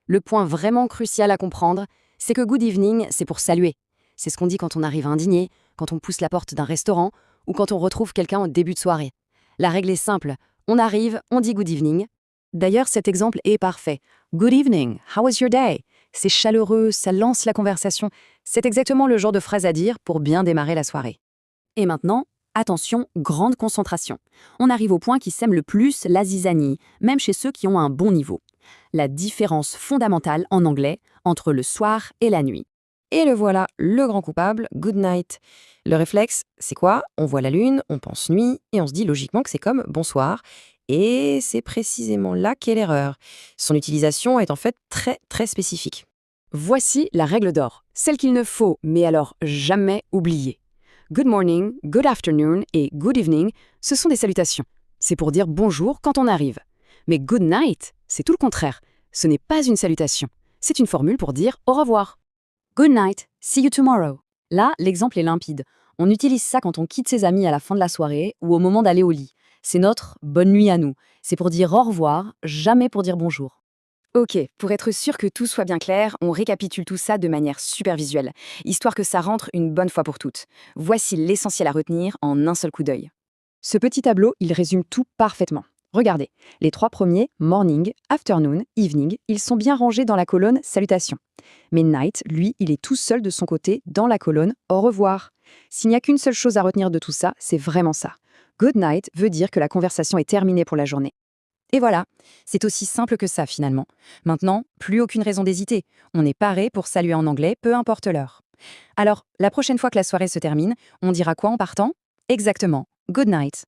Le point vraiment crucial à comprendre, c'est que good evening, c'est pour saluer. C'est ce qu'on dit quand on arrive à un dîner, quand on pousse la porte d'un restaurant ou quand on retrouve quelqu'un au début de soirée. La règle est simple, on arrive, on dit good evening. D'ailleurs, cet exemple est parfait. Good evening, how was your day? C'est chaleureux, ça lance la conversation. C'est exactement le genre de phrase à dire pour bien démarrer la soirée. Et maintenant, attention, grande concentration. On arrive au point qui sème le plus la zizanie, même chez ceux qui ont un bon niveau. La différence fondamentale en anglais entre le soir et la nuit. Et le voilà, le grand coupable, good night. Le réflexe, c'est quoi? On voit la lune, on pense nuit, et on se dit logiquement que c'est comme bonsoir. Et c'est précisément là qu'est l'erreur. Son utilisation est en fait très spécifique. Voici la règle d'or, celle qu'il ne faut, mais alors jamais oublier. Good morning, good afternoon et good evening, ce sont des salutations. C'est pour dire bonjour quand on arrive. Mais good night, c'est tout le contraire. Ce n'est pas une salutation. C'est une formule pour dire au revoir. Good night, see you tomorrow. Là, l'exemple est limpide. On utilise ça quand on quitte ses amis à la fin de la soirée ou au moment d'aller au lit. C'est notre bonne nuit à nous. C'est pour dire au revoir, jamais pour dire bonjour. Ok, pour être sûr que tout soit bien clair, on récapitule tout ça de manière super visuelle, histoire que ça rentre une bonne fois pour toutes. Voici l'essentiel à retenir en un seul coup d'œil. Ce petit tableau, il résume tout parfaitement. Regardez, les trois premiers, morning, afternoon, evening, ils sont bien rangés dans la colonne salutations. Mais night, lui, il est tout seul de son côté dans la colonne au revoir. S'il n'y a qu'une seule chose à retenir de tout ça, c'est vraiment ça. Good night veut dire que la conversation est terminée pour la journée. Et voilà, c'est aussi simple que ça finalement. Maintenant, plus aucune raison d'hésiter. On est paré pour saluer en anglais, peu importe l'heure. Alors, la prochaine fois que la soirée se termine, on dira quoi en partant? Exactement, good night.